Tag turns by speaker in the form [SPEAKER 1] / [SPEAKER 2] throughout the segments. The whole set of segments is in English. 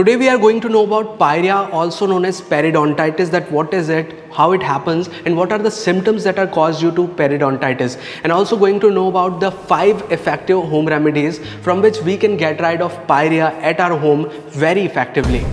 [SPEAKER 1] Today we are going to know about Pyria, also known as periodontitis, that what is it, how it happens, and what are the symptoms that are caused due to periodontitis. And also going to know about the 5 effective home remedies from which we can get rid of Pyria at our home very effectively.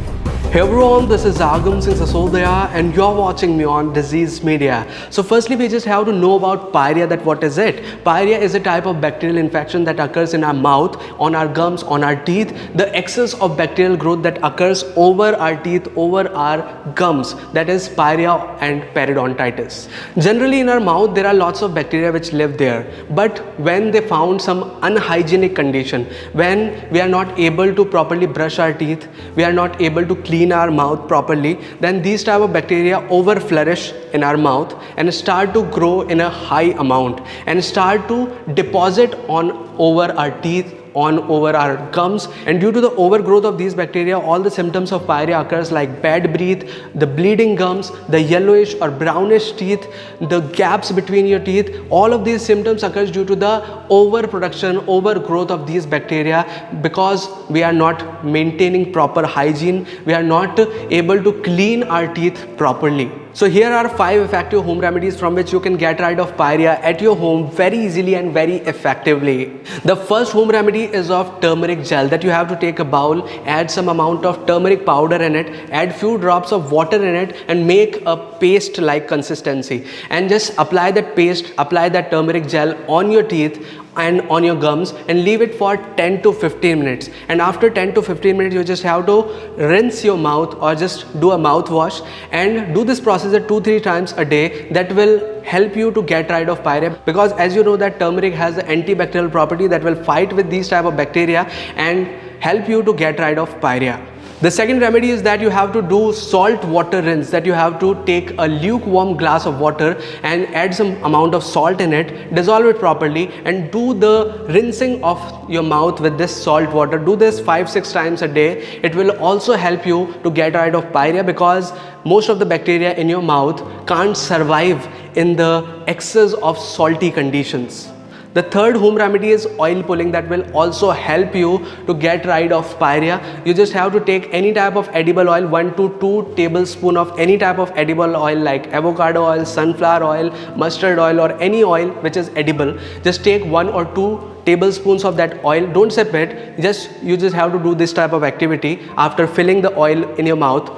[SPEAKER 1] Hey everyone, this is Aagam Singh Sisodiya and you're watching me on Disease Media. So firstly, we just have to know about Pyria, that what is it. Pyria is a type of bacterial infection that occurs in our mouth, on our gums, on our teeth. The excess of bacterial growth that occurs over our teeth, over our gums, that is Pyria and periodontitis. Generally in our mouth there are lots of bacteria which live there, but when they found some unhygienic condition, when we are not able to properly brush our teeth, we are not able to clean our mouth properly, then these type of bacteria over flourish in our mouth and start to grow in a high amount and start to deposit on over our teeth, on over our gums. And due to the overgrowth of these bacteria, all the symptoms of Pyria occurs like bad breath, the bleeding gums, the yellowish or brownish teeth, the gaps between your teeth. All of these symptoms occurs due to the overproduction, overgrowth of these bacteria, because we are not maintaining proper hygiene, we are not able to clean our teeth properly. So here are 5 effective home remedies from which you can get rid of Pyria at your home very easily and very effectively. The first home remedy is of turmeric gel, that you have to take a bowl, add some amount of turmeric powder in it, add few drops of water in it and make a paste like consistency, and just apply that paste, apply that turmeric gel on your teeth and on your gums and leave it for 10 to 15 minutes. And after 10 to 15 minutes, you just have to rinse your mouth or just do a mouthwash, and do this process 2-3 times a day. That will help you to get rid of Pyria, because as you know that turmeric has the antibacterial property that will fight with these type of bacteria and help you to get rid of Pyria. The second remedy is that you have to do salt water rinse, that you have to take a lukewarm glass of water and add some amount of salt in it, dissolve it properly and do the rinsing of your mouth with this salt water. Do this 5-6 times a day. It will also help you to get rid of Pyria, because most of the bacteria in your mouth can't survive in the excess of salty conditions. The third home remedy is oil pulling, that will also help you to get rid of Pyria. You just have to take any type of edible oil, 1 to 2 tablespoons of any type of edible oil like avocado oil, sunflower oil, mustard oil, or any oil which is edible. Just take 1 or 2 tablespoons of that oil. Don't sip it. You just have to do this type of activity after filling the oil in your mouth.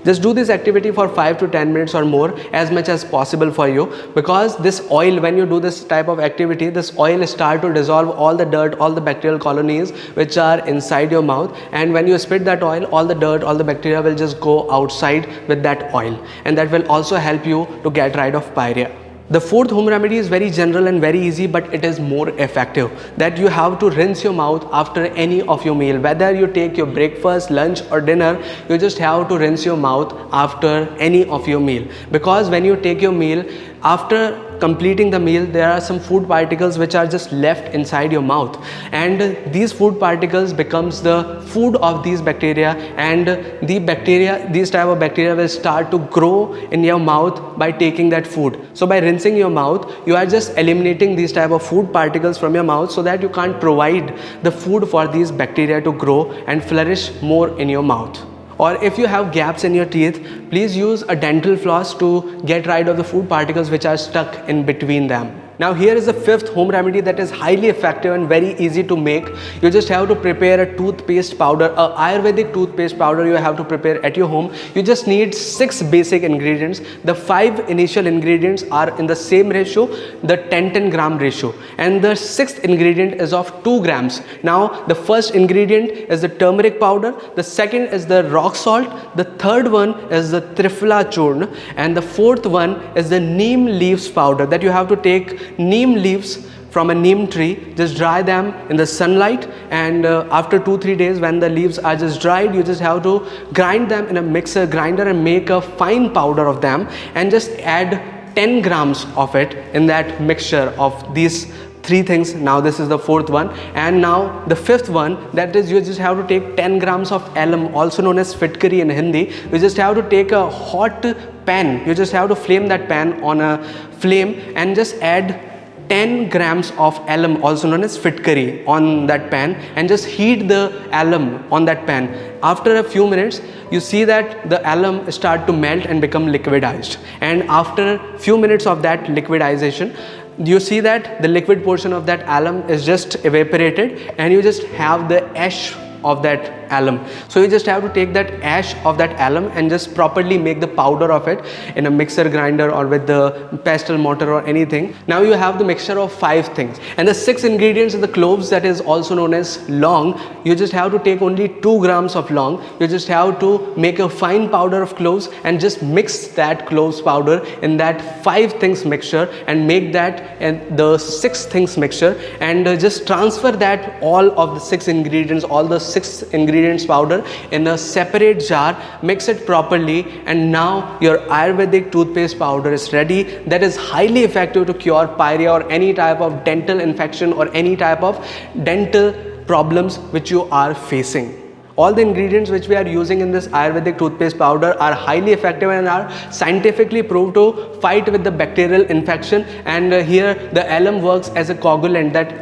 [SPEAKER 1] Just do this activity for 5 to 10 minutes or more, as much as possible for you, because this oil, when you do this type of activity, this oil start to dissolve all the dirt, all the bacterial colonies which are inside your mouth, and when you spit that oil, all the dirt, all the bacteria will just go outside with that oil, and that will also help you to get rid of Pyria. The fourth home remedy is very general and very easy, but it is more effective, that you have to rinse your mouth after any of your meal. Whether you take your breakfast, lunch or dinner, you just have to rinse your mouth after any of your meal, because when you take your meal, after completing the meal, there are some food particles which are just left inside your mouth, and these food particles becomes the food of these bacteria, and these type of bacteria will start to grow in your mouth by taking that food. So by rinsing your mouth, you are just eliminating these type of food particles from your mouth, so that you can't provide the food for these bacteria to grow and flourish more in your mouth. Or if you have gaps in your teeth, please use a dental floss to get rid of the food particles which are stuck in between them. Now here is the fifth home remedy that is highly effective and very easy to make. You just have to prepare a toothpaste powder, a Ayurvedic toothpaste powder you have to prepare at your home. You just need 6 basic ingredients. The 5 initial ingredients are in the same ratio, the 10-10 gram ratio, and the 6th ingredient is of 2 grams. Now the first ingredient is the turmeric powder, the second is the rock salt, the third one is the triphala churn, and the fourth one is the neem leaves powder, that you have to take neem leaves from a neem tree, just dry them in the sunlight, and after 2-3 days when the leaves are just dried, you just have to grind them in a mixer grinder and make a fine powder of them, and just add 10 grams of it in that mixture of these 3 things. Now this is the 4th one, and now the 5th one, that is you just have to take 10 grams of alum, also known as fitkari in Hindi. You just have to take a hot pan, you just have to flame that pan on a flame and just add 10 grams of alum, also known as fitkari, on that pan, and just heat the alum on that pan. After a few minutes, you see that the alum start to melt and become liquidized, and after few minutes of that liquidization, you see that the liquid portion of that alum is just evaporated, and you just have the ash of that alum. So you just have to take that ash of that alum and just properly make the powder of it in a mixer grinder or with the pestle mortar or anything. Now you have the mixture of 5 things, and the 6 ingredients in the cloves, that is also known as long. You just have to take only 2 grams of long. You just have to make a fine powder of cloves and just mix that cloves powder in that 5 things mixture and make that and the 6 things mixture, and just transfer that all of the 6 ingredients, all the 6 ingredients powder in a separate jar, mix it properly, and now your Ayurvedic toothpaste powder is ready. That is highly effective to cure Pyria or any type of dental infection or any type of dental problems which you are facing. All the ingredients which we are using in this Ayurvedic toothpaste powder are highly effective and are scientifically proved to fight with the bacterial infection. And here the alum works as a coagulant, that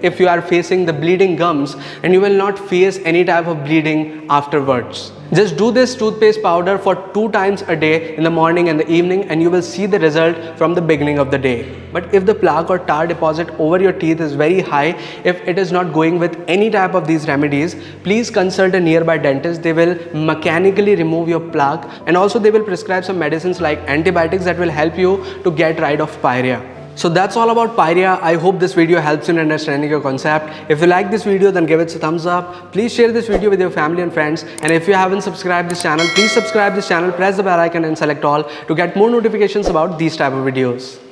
[SPEAKER 1] if you are facing the bleeding gums, and you will not face any type of bleeding afterwards. Just do this toothpaste powder for 2 times a day, in the morning and the evening, and you will see the result from the beginning of the day. But if the plaque or tar deposit over your teeth is very high, if it is not going with any type of these remedies, please consult a nearby dentist. They will mechanically remove your plaque, and also they will prescribe some medicines like antibiotics that will help you to get rid of Pyria. So that's all about Pyria. I hope this video helps in understanding your concept. If you like this video, then give it a thumbs up. Please share this video with your family and friends. And if you haven't subscribed this channel, please subscribe this channel, press the bell icon and select all to get more notifications about these type of videos.